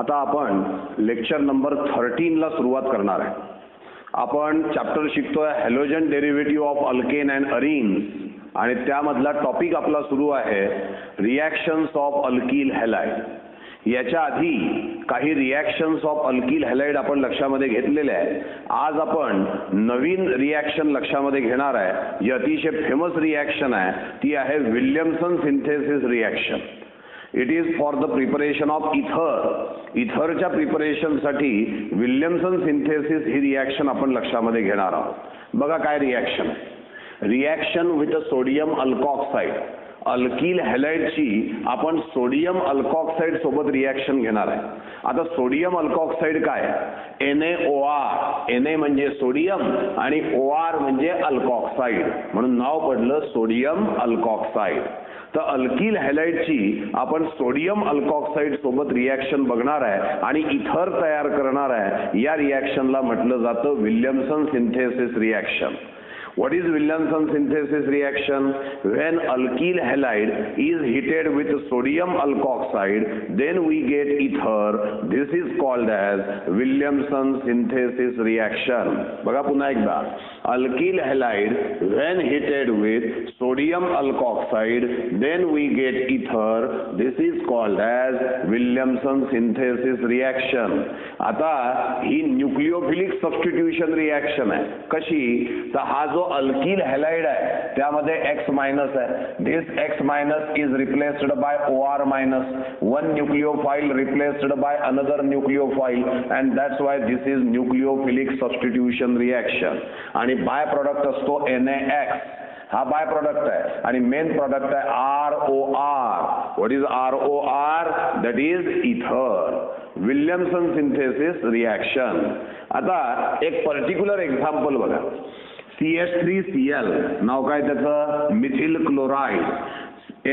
आता आपण lecture number 13 ला सुरुवात करणार आहे. आपण चॅप्टर शिकतोय halogen derivative of alkane and arenes आणि त्यामधला टॉपिक आपला सुरू आहे रिॲक्शन्स ऑफ अल्किल हॅलाइड. याच्या आधी काही रिॲक्शन्स ऑफ अल्किल हॅलाइड आपण लक्षामध्ये घेतलेले आहे. आज आपण नवीन रिॲक्शन लक्षामध्ये घेणार आहे जी अतिशय फेमस रिॲक्शन आहे. ती आहे Williamson synthesis reaction. It is for the preparation of ether. इथरच्या प्रिपरेशनसाठी विल्यमसन सिंथेसिस ही रिॲक्शन आपण लक्षामध्ये घेणार आहोत. बघा काय रिॲक्शन आहे. Reaction with sodium alkoxide. Alkyl हॅलाइडची आपण सोडियम अल्कॉक्साइड सोबत रिॲक्शन घेणार आहे. आता सोडियम अल्कॉक्साइड काय? NaOR. Na म्हणजे सोडियम आणि OR म्हणजे अल्कॉक्साइड, म्हणून नाव पडलं सोडियम अल्कॉक्साइड. तर अल्किल हॅलाइडची आपण सोडियम अल्कॉक्साइड सोबत रिॲक्शन बघणार आहे आणि इथर तयार करणार आहे. या रिॲक्शनला म्हटलं जातं Williamson synthesis reaction. What is Williamson synthesis reaction? When alkyl halide is heated with sodium alkoxide, then we get ether. This is called as Williamson synthesis reaction. बघा पुन्हा एकदा. Alkyl halide when heated with sodium alkoxide, then we get ether. This is called as Williamson synthesis reaction. आता ही nucleophilic substitution reaction आहे. कशी? तर हा जो alkyl halide आहे त्यामध्ये X मायनस आहे. This X minus is replaced by OR minus. One nucleophile replaced by another nucleophile and that's why this is nucleophilic substitution reaction. आणि बाय प्रोडक्ट असतो NaX. हा बाय प्रोडक्ट आहे आणि main product आहे ROR. What is ROR? That is ether. Williamson synthesis reaction. आता एक particular example बघा. CH3Cl नाव काय त्याचं? Methyl chloride.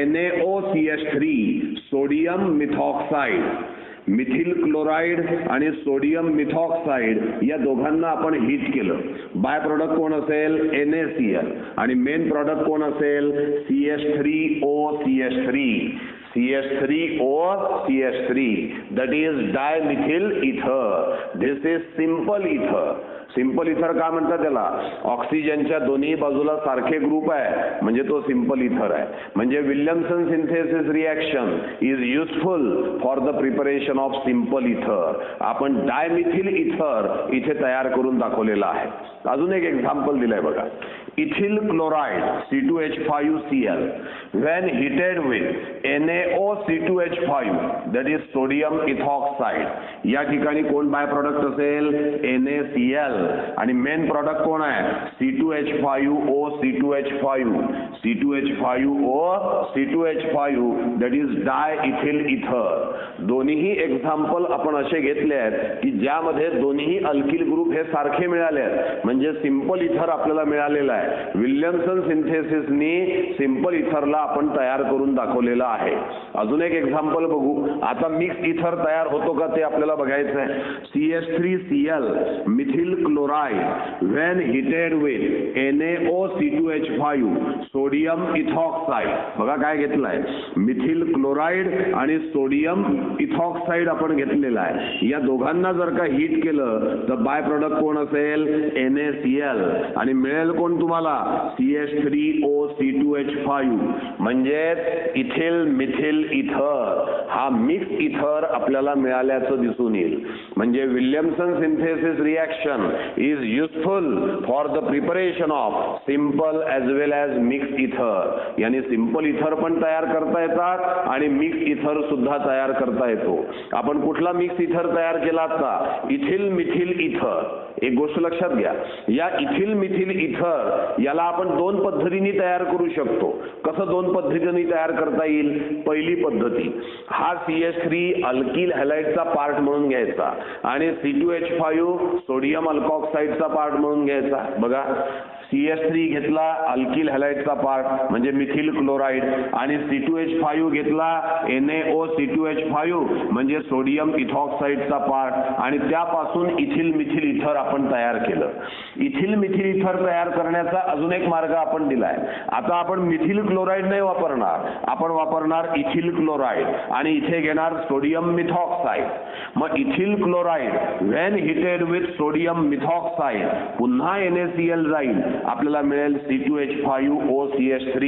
NaOCH3 sodium methoxide. Methyl chloride आणि सोडियम मिथॉक्साइड या दोघांना आपण हीट केलं. बाय प्रोडक्ट कोण असेल? NaCl आणि मेन प्रोडक्ट कोण असेल? CH3OCH3. CH3OCH3 that is dimethyl ether. This is simple ether. Simple इथर का म्हणतात त्याला? ऑक्सिजनच्या दोन्ही बाजूला सारखे ग्रुप आहे म्हणजे तो सिंपल इथर आहे. म्हणजे Williamson synthesis reaction is useful for the preparation of simple इथर. आपण डायमिथिल इथर इथे तयार करून दाखवलेला आहे. अजून एक एक्झाम्पल दिलंय बघा. Ethyl chloride C2H5Cl when heated with NaOC2H5 that is sodium ethoxide. या ठिकाणी कोण बाय प्रोडक्ट असेल? NaCl आणि मेन प्रोडक्ट कोण आहे? C2H5OC2H5. C2H5OC2H5 that is diethyl ether. दोन्हीही एक्झाम्पल आपण असे घेतले आहेत की ज्यामध्ये दोन्ही अल्किल ग्रुप हे सारखे मिळाले आहेत म्हणजे सिंपल इथर आपल्याला मिळालेला आहे. विल्यमसन सिंथेसिसनी सिंपल इथरला आपण तयार करून दाखवलेला आहे. अजून एक एक्झाम्पल बघू. आता मिक्स इथर तयार होतो का ते आपल्याला बघायचं आहे. CH3Cl methyl chloride when heated with NaOC2H5 sodium ethoxide. बघा काय घेतलंय? मिथिल क्लोराइड आणि सोडियम इथॉक्साइड आपण घेतलेला आहे. या दोघांना जर का हीट केलं तर बाय प्रोडक्ट कोण असेल? NaCl आणि मिळेल कोण तुम्हाला? CH3OC2H5. म्हणजे इथिल मिथिल इथर हा मिक्स इथर आपल्याला मिळाल्याचं दिसून येईल. म्हणजे Williamson synthesis reaction is useful for the preparation of simple as well as mix ether. यानी सिंपल इथर पण तयार करता येतात आणि मिक्स इथर सुद्धा तयार करता येतो. आपण कुठला मिक्स इथर तयार केला आता? इथिल मिथिल इथर. एक गोष्ट लक्षात घ्या. या इथिल मिथिल इथर याला आपण दोन पद्धतीने तयार करू शकतो. कसं दोन पद्धतीने तयार करता येईल? पहिली पद्धती, हा CH3 अल्किल हॅलाइडचा पार्ट म्हणून घ्यायचा आणि C2H5 सोडियम अल्कॉक्साइडचा पार्ट म्हणून घ्यायचा. बघा CH3 घेतला अल्किल हॅलाइडचा पार्ट म्हणजे मिथिल क्लोराइड आणि C2H5 घेतला NaOC2H5 म्हणजे सोडियम इथॉक्साइडचा पार्ट आणि त्यापासून इथिल मिथिल इथर आपण तयार केलं. इथिल मिथिल इथर तयार करण्याचा अजून एक मार्ग आपण दिलाय. आता आपण मिथिल क्लोराईड नाही वापरणार, आपण वापरणार इथिल क्लोराईड आणि इथे घेणार सोडियम मिथॉक्साइड. मग ethyl chloride when heated with sodium methoxide पुन्हा NaCl जाईल, आपल्याला मिळेल C2H5OCH3.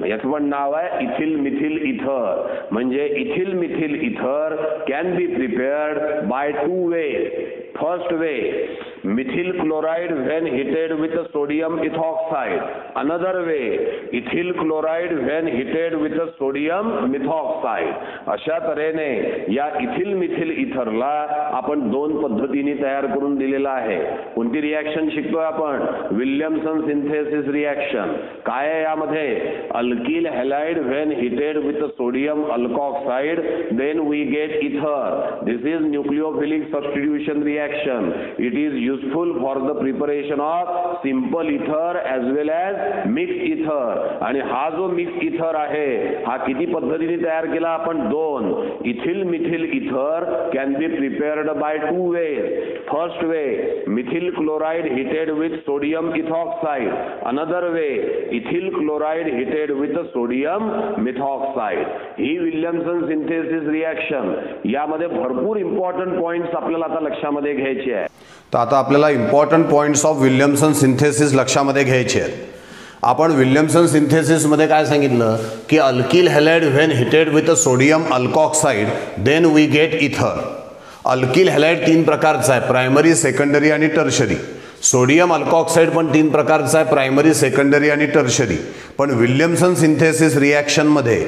याचं पण नाव आहे इथिल मिथिल इथर. म्हणजे ethyl methyl ether can be prepared by 2 ways. First way, methyl chloride when heated with sodium ethoxide. Another way, ethyl chloride when heated with sodium methoxide. अशा तऱ्हेने या इथिल मिथिल इथरला आपण 2 पद्धतीने तयार करून दिलेला आहे. कोणती रिएक्शन शिकतोय आपण? Williamson synthesis reaction. काय आहे यामध्ये? Alkyl halide when heated with sodium alkoxide then we get ether. This is nucleophilic substitution reaction. It is useful for the preparation of simple ether as well as mixed ether. आणि हा जो mix इथर आहे हा किती पद्धतीने तयार केला आपण? 2. Ethyl methyl ether can be prepared by 2 ways. First way, methyl chloride heated with sodium ethoxide. Another way, ethyl chloride heated with sodium methoxide. ही विल्यमसन सिंथेसिस रिएक्शन. यामध्ये भरपूर इम्पॉर्टंट पॉइंट्स आपल्याला आता लक्षामध्ये घ्यायचे आहे. तर आता आपल्याला important points of Williamson synthesis लक्षामध्ये घ्यायचे आहेत. आपण विल्यमसन सिंथेसिसमध्ये काय सांगितलं की alkyl halide when heated with sodium alkoxide then we get ether. Alkyl halide 3 प्रकारचा आहे, प्रायमरी, सेकंडरी आणि टर्शरी. सोडियम अल्कोक्साइड पण 3 प्रकारचा आहे, प्रायमरी, सेकंडरी आणि टर्शरी. पण विल्यमसन सिंथेसिस रिॲक्शनमध्ये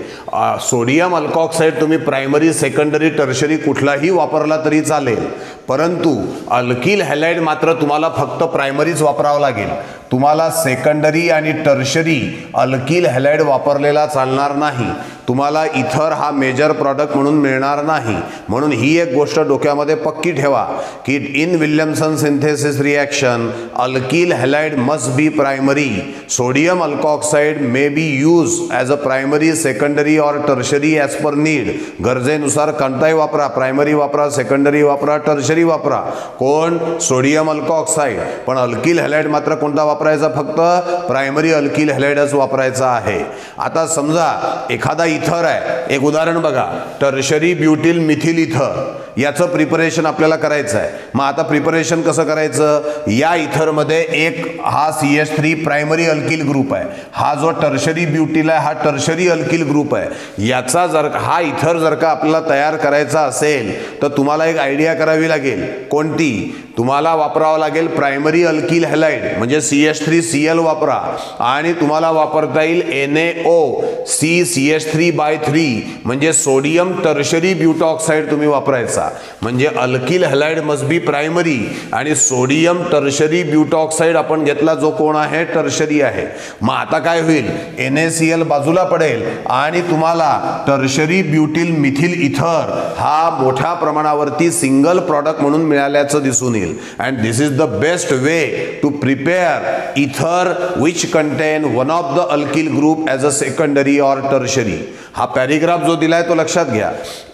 सोडियम अल्कोक्साइड तुम्ही प्रायमरी, सेकंडरी, टर्शरी कुठलाही वापरला तरी चालेल, परंतु अल्किल हॅलाइड मात्र तुम्हाला फक्त प्रायमरीच वापरावं लागेल. तुम्हाला सेकंडरी आणि टर्शरी अल्किल हॅलाइड वापरलेला चालणार नाही. तुम्हाला इथर हा मेजर प्रॉडक्ट म्हणून मिळणार नाही. म्हणून ही एक गोष्ट डोक्यामध्ये पक्की ठेवा की in Williamson synthesis reaction alkyl halide must be primary. Sodium alkoxide may be use as a primary, secondary और टर्शरी ॲज पर नीड. गरजेनुसार कोणताही वापरा, प्रायमरी वापरा, सेकंडरी वापरा, टर्शरी वापरा. कोण? Sodium alkoxide. पण अल्किल हॅलाइड मात्र कोणता वापरायचा? फक्त प्रायमरी अल्किल हॅलाइडच वापरायचा आहे. आता समजा एखादा इथर आहे, एक उदाहरण बघा, टर्शरी ब्युटिल मिथिल इथर. याचं प्रिपरेशन आपल्याला करायचं आहे. मग आता प्रिपरेशन कसं करायचं? या इथरमध्ये एक हा CH3 प्रायमरी अल्किल ग्रुप आहे, हा जो टर्शरी ब्युटिल आहे हा टर्शरी अल्किल ग्रुप आहे. याचा जर हा इथर जर का आपल्याला तयार करायचा असेल तर तुम्हाला एक आयडिया करावी लागेल. कोणती? तुम्हाला वापरावं लागेल प्रायमरी अल्किल हॅलाइड म्हणजे CH3Cl वापरा आणि तुम्हाला वापरता येईल NaOCCH3/3 म्हणजे सोडियम टर्शरी ब्युटॉक्साइड तुम्ही वापरायचा. म्हणजे alkyl halide must be primary आणि सोडियम टर्शरी ब्युटॉक्साइड आपण घेतला जो कोण आहे? टर्शरी आहे. मग आता काय होईल? NaCl बाजूला पडेल आणि तुम्हाला टर्शरी ब्युटिल मिथिल इथर हा मोठ्या प्रमाणावरती सिंगल प्रॉडक्ट म्हणून मिळाल्याचं दिसून येईल. And this is the best way to prepare ether which contain one of the alkyl group as a secondary or tertiary. हा पॅराग्राफ जो दिलाय तो लक्षात घ्या.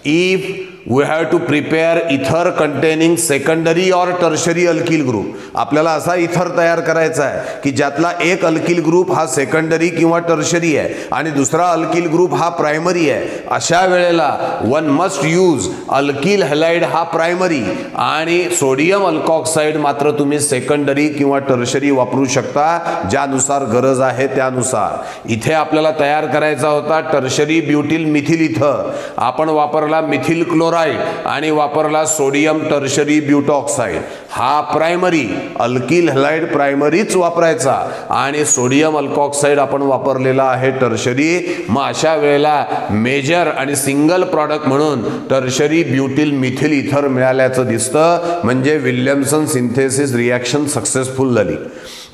If we have to prepare ether containing secondary or tertiary alkyl group, आपल्याला असा इथर तयार करायचा आहे की ज्यातला एक अल्किल ग्रुप हा सेकंडरी किंवा टर्शरी आहे आणि दुसरा अल्किल ग्रुप हा प्रायमरी आहे. अशा वेळेला one must use alkyl halide हा प्रायमरी आणि सोडियम अल्कोक्साइड मात्र तुम्ही सेकंडरी किंवा टर्शरी वापरू शकता ज्यानुसार गरज आहे त्यानुसार. इथे आपल्याला तयार करायचा होता टर्शरी ब्युटिल मिथिल इथर. आपण वापरला मिथिल क्लोराइड आणि वापरला सोडियम टर्शरी ब्युटॉक्साइड. हा प्रायमरी, अल्किल हॅलाइड प्रायमरीच वापरायचा आणि सोडियम अल्कोक्साइड आपण वापरलेला आहे टर्शरी. मग अशा वेळेला मेजर आणि सिंगल प्रॉडक्ट म्हणून टर्शरी ब्युटिल मिथिल इथर मिळाल्याचं दिसतं. म्हणजे विल्यमसन सिंथेसिस रिॲक्शन सक्सेसफुल झाली.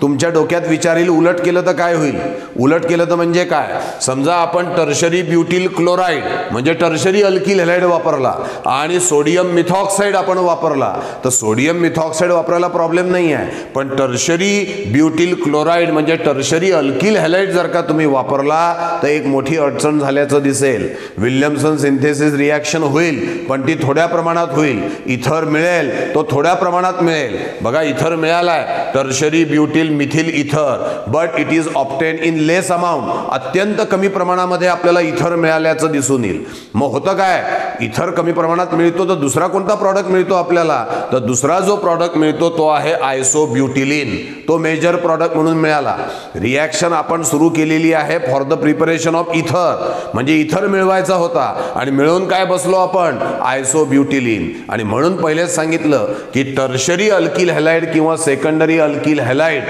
तुमच्या डोक्यात विचार येईल उलट केलं तर काय होईल? उलट केलं तर म्हणजे काय? समजा आपण टर्शरी ब्युटिल क्लोराइड म्हणजे टर्शरी अल्किल हॅलाइड वापरला आणि सोडियम मिथॉक्साईड आपण वापरला तर सोडियम मिथॉक्साईड वापरायला प्रॉब्लेम नाही आहे, पण टर्शरी ब्युटिल क्लोराईड म्हणजे टर्शरी अल्किल हॅलाइड जर का तुम्ही वापरला तर एक मोठी अडचण झाल्याचं दिसेल. विल्यमसन सिंथेसिस रिॲक्शन होईल, पण ती थोड्या प्रमाणात होईल. इथर मिळेल तो थोड्या प्रमाणात मिळेल. बघा इथर मिळालाय टर्शरी ब्युटिल मिथिल इथर, but it is obtain in less amount. अत्यंत कमी प्रमाणामध्ये आपल्याला इथर मिळाल्याचं दिसून येईल. मग होतं काय, इथर कमी प्रमाणात मिळतो तर दुसरा कोणता प्रॉडक्ट मिळतो आपल्याला, तर दुसरा जो प्रॉडक्ट मिळतो तो आहे आयसोब्युटिलिन. तो मेजर प्रॉडक्ट म्हणून मिळाला. रिॲक्शन आपण सुरू केलेली आहे फॉर द प्रिपरेशन ऑफ इथर, म्हणजे इथर मिळवायचा होता आणि मिळवून काय बसलो आपण, आयसोब्युटिलिन. आणि म्हणून पहिलेच सांगितलं की टर्शरी अल्किल हॅलाइड किंवा सेकंडरी अल्किल हॅलाइड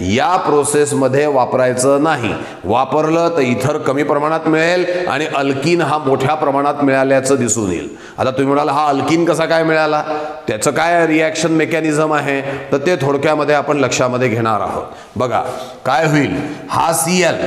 या प्रोसेसमध्ये वापरायचं नाही. वापरलं तर इथर कमी प्रमाणात मिळेल आणि अल्किन हा मोठ्या प्रमाणात मिळाल्याचं दिसून येईल. आता तुम्ही म्हणाला हा अल्किन कसा काय मिळाला, त्याचं काय रिॲक्शन मेकॅनिझम आहे, तर ते थोडक्यामध्ये आपण लक्षामध्ये घेणार आहोत. बघा काय होईल, हा Cl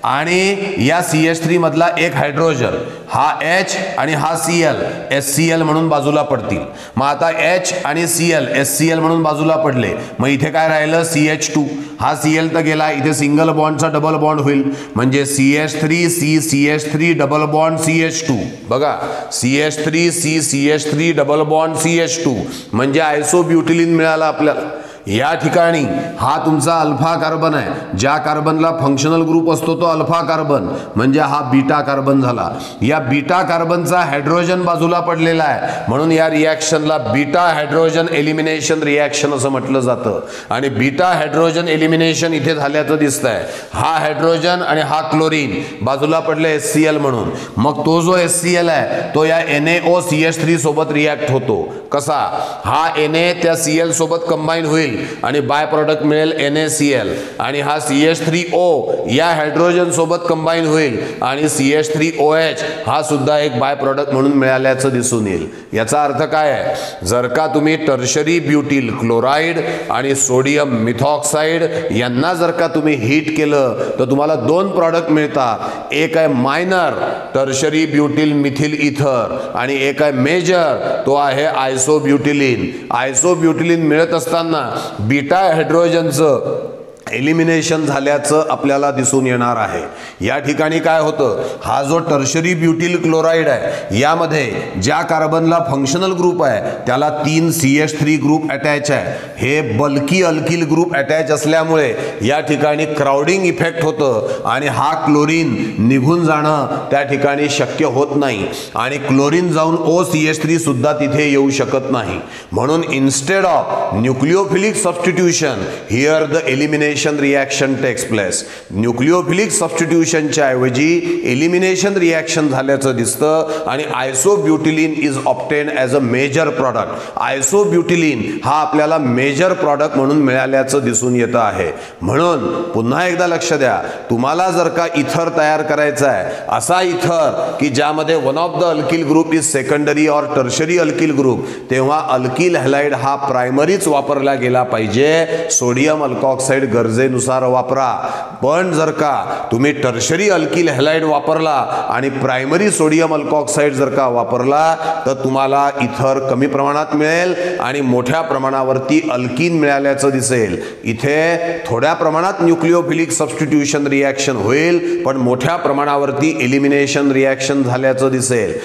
आणि या CH3 मधला एक हायड्रोजन, हा H आणि हा Cl HCl म्हणून बाजूला पडतील. मग आता H आणि Cl HCl म्हणून बाजूला पडले, मग इथे काय राहिलं CH2. हा Cl तर गेला, इथे सिंगल बॉन्डचा डबल बॉन्ड होईल म्हणजे CH3 CH3 double bond CH2. बघा CH3 CH3 double bond CH2 म्हणजे आयसोब्युटिलिन मिळाला आपल्याला. या ठिकाणी हा तुमचा अल्फा कार्बन आहे, ज्या कार्बनला फंक्शनल ग्रुप असतो तो अल्फा कार्बन, म्हणजे हा बीटा कार्बन झाला. या बीटा कार्बनचा हायड्रोजन बाजूला पडलेला आहे, म्हणून या रिॲक्शनला बीटा हायड्रोजन एलिमिनेशन रिॲक्शन असं म्हटलं जातं. आणि बीटा हायड्रोजन एलिमिनेशन इथे झाल्याचं दिसतंय. हा हायड्रोजन आणि हा क्लोरीन बाजूला पडले HCl म्हणून. मग तो जो HCl आहे तो या NaOCH3 सोबत रिॲक्ट होतो. कसा, हा Na त्या Cl सोबत कंबाईन होईल आणि बाय प्रोडक्ट मिळेल NaCl, आणि हा CH3O या हायड्रोजन सोबत कंबाईन होईल आणि CH3OH हा सुद्धा एक बाय प्रोडक्ट म्हणून मिळाल्याचं दिसून येईल. याचा अर्थ काय आहे, जर का तुम्ही टर्शरी ब्युटिल क्लोराईड आणि सोडियम मिथॉक्साईड यांना जर का तुम्ही हीट केलं तर तुम्हाला दोन प्रॉडक्ट मिळतात. एक आहे मायनर टर्शरी ब्युटिल मिथिल इथर आणि एक आहे मेजर, तो आहे आयसोब्युटिलिन. आयसोब्युटिलिन मिळत असताना बीटा हायड्रोजनचं एलिमिनेशन झाल्याचं आपल्याला दिसून येणार आहे. या ठिकाणी काय होतं, हा जो टर्शरी ब्युटिल क्लोराईड आहे यामध्ये ज्या कार्बनला फंक्शनल ग्रुप आहे त्याला 3 CH3 ग्रुप अटॅच आहे. हे बल्की अल्किल ग्रुप अटॅच असल्यामुळे या ठिकाणी क्राउडिंग इफेक्ट होतं आणि हा क्लोरीन निघून जाणं त्या ठिकाणी शक्य होत नाही आणि क्लोरीन जाऊन OCH3 सुद्धा तिथे येऊ शकत नाही. म्हणून instead of nucleophilic substitution here the elimination reaction takes place. Nucleophilic सबस्टिट्यूशनच्या ऐवजी एलिमिनेशन रिॲक्शन झाल्याचं दिसतं आणि isobutylene is obtain as a major product. Isobutylene हा आपल्याला मेजर प्रॉडक्ट म्हणून मिळाल्याचं दिसून येतं आहे. म्हणून पुन्हा एकदा लक्ष द्या, तुम्हाला जर का इथर तयार करायचा आहे, असा इथर की ज्यामध्ये one of the alkyl group is secondary और टर्शरी अल्किल ग्रुप, तेव्हा अल्किल हॅलाइड हा प्रायमरीच वापरला गेला पाहिजे. सोडियम अल्कॉक्साईड गरजेनुसार वापरा. पण जर का तुम्ही टर्शरी अल्किल हॅलाइड वापरला आणि प्रायमरी सोडियम अल्कॉक्साईड जर का वापरला तर तुम्हाला इथर कमी प्रमाणात मिळेल आणि मोठ्या प्रमाणावरती अल्किन मिळाल्याचं दिसेल. इथे थोड्या प्रमाणात न्यूक्लिओफिलिक सबस्टिट्यूशन रिॲक्शन होईल, पण मोठ्या प्रमाणावरती एलिमिनेशन रिॲक्शन झाल्याचं दिसेल.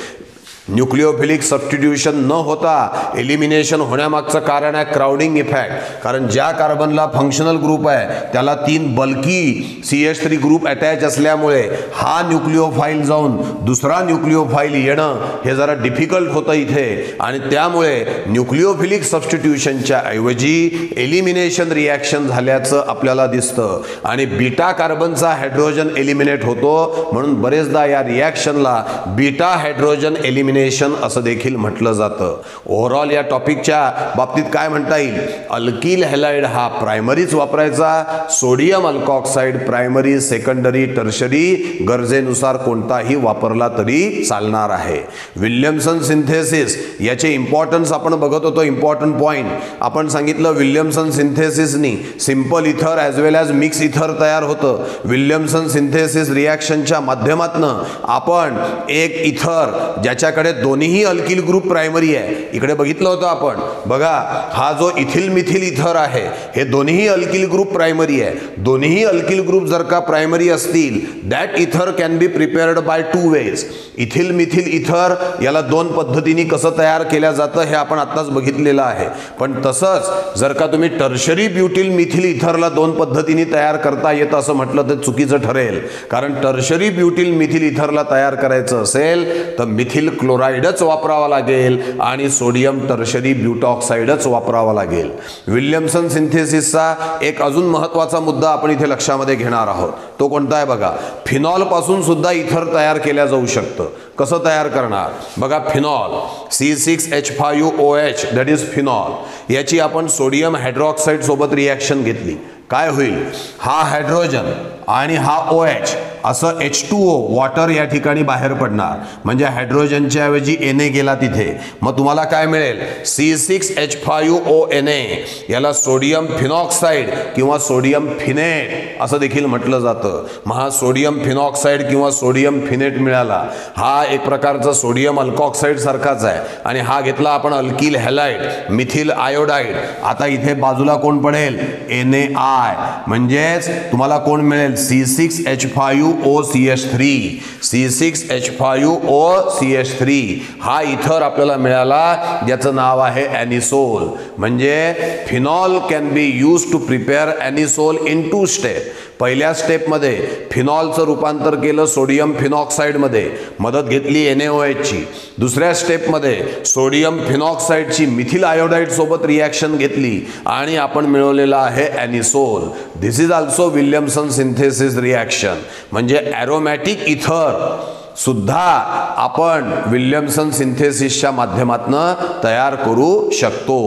न्यूक्लिओफिलिक सबस्टिट्यूशन न होता एलिमिनेशन होण्यामागचं कारण आहे क्राउडिंग इफेक्ट. कारण ज्या कार्बनला फंक्शनल ग्रुप आहे त्याला 3 बल्की CH3 ग्रुप अटॅच असल्यामुळे हा न्यूक्लिओफाईल जाऊन दुसरा न्यूक्लिओफाईल येणं हे जरा डिफिकल्ट होतं इथे, आणि त्यामुळे न्यूक्लिओफिलिक सबस्टिट्यूशनच्या ऐवजी एलिमिनेशन रिॲक्शन झाल्याचं आपल्याला दिसतं आणि बीटा कार्बनचा हायड्रोजन एलिमिनेट होतो. म्हणून बरेचदा या रिॲक्शनला बीटा हायड्रोजन एलिमिनेशन असं देखील म्हटलं जातं. ओव्हरऑल या टॉपिकच्या बाबतीत काय म्हणता येईल, अल्किल हॅलाइड हा प्रायमरीच वापरायचा. सोडियम अल्कॉक्साईड प्रायमरी सेकंडरी टर्शरी गरजेनुसार कोणताही वापरला तरी चालणार आहे. विल्यमसन सिंथेसिस याचे इम्पॉर्टन्स आपण बघत होतो. इम्पॉर्टंट पॉइंट आपण सांगितलं, विल्यमसन सिंथेसिसनी सिंपल इथर ॲज वेल ॲज मिक्स इथर तयार होतं. विल्यमसन सिंथेसिस रिॲक्शनच्या माध्यमातून आपण एक इथर ज्याच्याकडे आपल्याकडे दोन्हीही अल्किल ग्रुप प्रायमरी आहे. इकडे बघितलं होतं आपण, बघा हा जो इथिल मिथिल इथर आहे हे दोन्हीही अल्किल ग्रुप प्रायमरी आहे. दोन्हीही अल्किल ग्रुप जर का प्रायमरी असतील that ether can be prepared by 2 ways. Ethyl methyl ether याला 2 पद्धतीने कसं तयार केलं जातं हे आपण आत्ताच बघितलेलं आहे. पण तसंच जर का तुम्ही टर्शरी ब्युटिल मिथिल इथरला 2 पद्धतीने तयार करता येतं असं म्हटलं तर चुकीचं ठरेल. कारण टर्शरी ब्युटिल मिथिल इथरला तयार करायचं असेल तर मिथिल क्लोराईडच वापरावा लागेल आणि सोडियम टर्शरी ब्यूटॉक्साईडच वापरावा लागेल. विल्यमसन सिंथेसिसचा एक अजून महत्त्वाचा मुद्दा आपण इथे लक्षामध्ये घेणार आहोत. तो कोणता आहे बघा, फिनॉल पासून सुद्धा इथर तयार केल्या जाऊ शकतं. कसं तयार करणार बघा, phenol C6H5OH that is phenol, याची आपण सोडियम हायड्रॉक्साईड सोबत रिॲक्शन घेतली. काय होईल, हा हायड्रोजन आणि हा OH असं H2O वॉटर या ठिकाणी बाहेर पडणार. म्हणजे हायड्रोजनच्या ऐवजी Na गेला तिथे. मग तुम्हाला काय मिळेल, C6H5ONa, याला सोडियम फिनॉक्साईड किंवा सोडियम फिनेट असं देखील म्हटलं जातं. मग हा सोडियम फिनॉक्साईड किंवा सोडियम फिनेट मिळाला. हा एक प्रकारचा सोडियम अल्कॉक्साईड सारखाच आहे. आणि हा घेतला आपण अल्किल हॅलाइड मिथिल आयोडाईड. आता इथे बाजूला कोण पडेल, NaI, म्हणजेच तुम्हाला कोण मिळेल, C6H5OCH3. C6H5OCH3 हा इथर आपल्याला मिळाला, ज्याचं नाव आहे ॲनिसोल. म्हणजे phenol can be use to prepare anisole in 2 step. पहिल्या स्टेपमध्ये फिनॉलचं रूपांतर केलं सोडियम फिनॉक्साईडमध्ये, मदत घेतली NaOH. दुसऱ्या स्टेपमध्ये सोडियम फिनॉक्साईडची मिथिल आयोडाईड सोबत रिॲक्शन घेतली आणि आपण मिळवलेला आहे anisole. This is also Williamson synthesis reaction. म्हणजे ॲरोमॅटिक इथर सुद्धा आपण विल्यमसन सिंथेसिसच्या माध्यमातून तयार करू शकतो.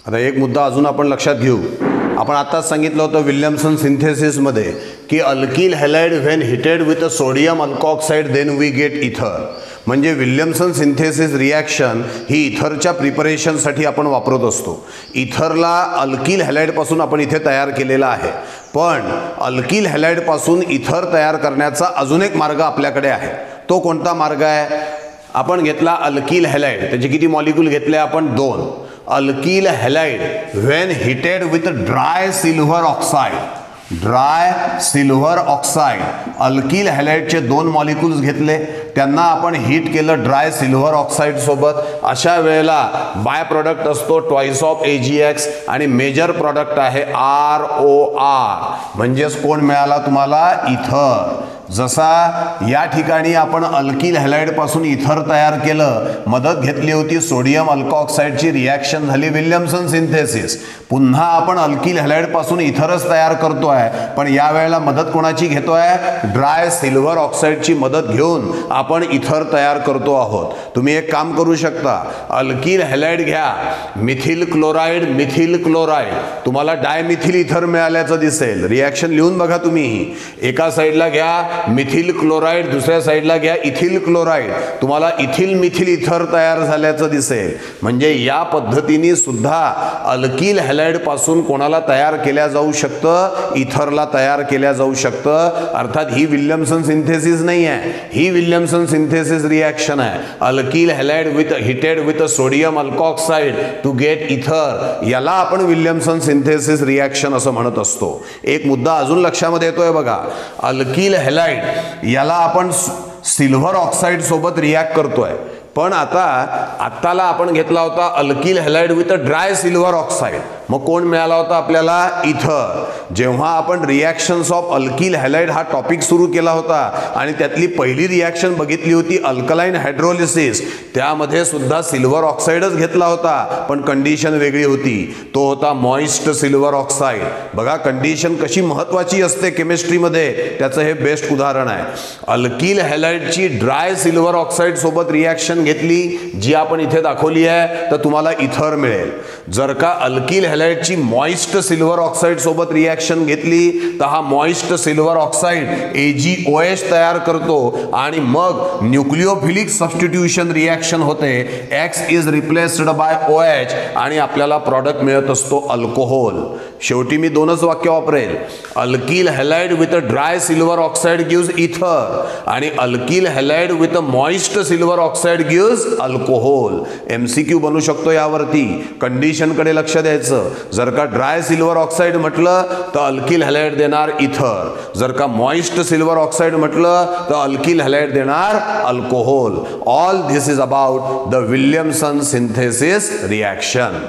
आता एक मुद्दा अजून आपण लक्षात घेऊ. आपण आताच सांगितलं होतं विल्यमसन सिंथेसिसमध्ये की alkyl halide when heated with sodium alkoxide then we get ether. म्हणजे विल्यमसन सिंथेसिस रिॲक्शन ही इथरच्या प्रिपरेशनसाठी आपण वापरत असतो. इथरला अल्किल हॅलाइडपासून आपण इथे तयार केलेला आहे. पण अल्किल हॅलाइडपासून इथर तयार करण्याचा अजून एक मार्ग आपल्याकडे आहे. तो कोणता मार्ग आहे, आपण घेतला अल्किल हॅलाइड, त्याचे किती मॉलिक्यूल घेतले आपण, 2. Alkyl halide when heated with dry silver oxide, dry silver oxide, alkyl हॅलाइडचे 2 मॉलिक्यूल्स घेतले, त्यांना आपण हीट केलं ड्राय सिल्व्हर ऑक्साईड सोबत. अशा वेळेला बाय प्रॉडक्ट असतो ट्वाइस ऑफ AgX आणि मेजर प्रॉडक्ट आहे ROR. म्हणजेच कोण मिळाला तुम्हाला, इथर. जसा या ठिकाणी आपण अल्किल हॅलाइड पासून इथर तयार केलं, मदत घेतली होती सोडियम अल्कॉक्साईडची, रिॲक्शन झाली विल्यमसन सिंथेसिस. पुन्हा आपण अल्किल हॅलाइड पासून इथरच तयार करतोय, पण या वेळेला मदत कोणाची घेतोय, ड्राय सिल्व्हर ऑक्साईडची मदत घेऊन आपण इथर तयार करतो आहोत. तुम्ही एक काम करू शकता, अल्किल हॅलाइड घ्या, मिथिल क्लोराईड मिथिल क्लोराईड, तुम्हाला डायमिथिल इथर मिळाल्याचं दिसेल. रिॲक्शन लिहून बघा तुम्ही. एका साईडला घ्या मिथिल क्लोराईड, दुसऱ्या साईडला घ्या इथिल क्लोराईड, तुम्हाला इथिल मिथिल इथर तयार झाल्याचं दिसेल. म्हणजे या पद्धतीने सुद्धा अल्किल हॅलाइड पासून कोणाला तयार केल्या जाऊ शकतं, इथरला तयार केल्या जाऊ शकतं. अर्थात ही विल्यमसन सिंथेसिस नाही आहे, ही विल्यमसन सिंथेसिस रिॲक्शन आहे. Alkyl halide with heated with sodium alkoxide to get ether, याला आपण विल्यमसन सिंथेसिस रिॲक्शन असं म्हणत असतो. एक मुद्दा अजून लक्षामध्ये येतोय बघा, अल्किल हॅलाइड याला आपण सिल्व्हर ऑक्साईड सोबत रिॲक्ट करतोय, पण आत्ताला आपण घेतला होता alkyl halide with dry silver oxide. मग कोण मिळाला होता आपल्याला, इथर. जेव्हा आपण रिॲक्शन्स ऑफ अल्किल हॅलाइड हा टॉपिक सुरू केला होता आणि त्यातली पहिली रिॲक्शन बघितली होती अल्कलाइन हायड्रोलिसिस, त्यामध्ये सुद्धा सिल्व्हर ऑक्साईडच घेतला होता, पण कंडिशन वेगळी होती. तो होता मॉइस्ट सिल्व्हर ऑक्साईड. बघा कंडिशन कशी महत्त्वाची असते केमिस्ट्रीमध्ये, त्याचं हे बेस्ट उदाहरण आहे. अल्किल हॅलाइडची ड्राय सिल्व्हर ऑक्साईड सोबत रिॲक्शन घेतली, जी आपण इथे दाखवली आहे, तर तुम्हाला इथर मिळेल. जर का अल्किल हॅलाइडची मॉइस्ट सिल्व्हर ऑक्साईड सोबत रिॲक्शन घेतली, तर हा मॉइस्ट सिल्व्हर ऑक्साईड AgOH तयार करतो आणि मग न्यूक्लिओफिलिक सबस्टिट्यूशन रिॲक्शन होते. X is replaced bye OH आणि आपल्याला प्रॉडक्ट मिळत असतो अल्कोहोल. शेवटी मी दोनच वाक्य वापरेल. Alkyl halide with a dry silver oxide gives इथर आणि alkyl halide with a moist silver oxide gives alcohol. MCQ बनू शकतो यावरती. कंडिशनकडे लक्ष द्यायचं. जर का ड्राय सिल्वर ऑक्साइड म्हटलं तर अल्किल हॅलाइड देणार इथर. जर का मॉइस्ट सिल्वर ऑक्साइड म्हटलं तर अल्किल हॅलाइड देणार alcohol. All this is about the Williamson synthesis reaction.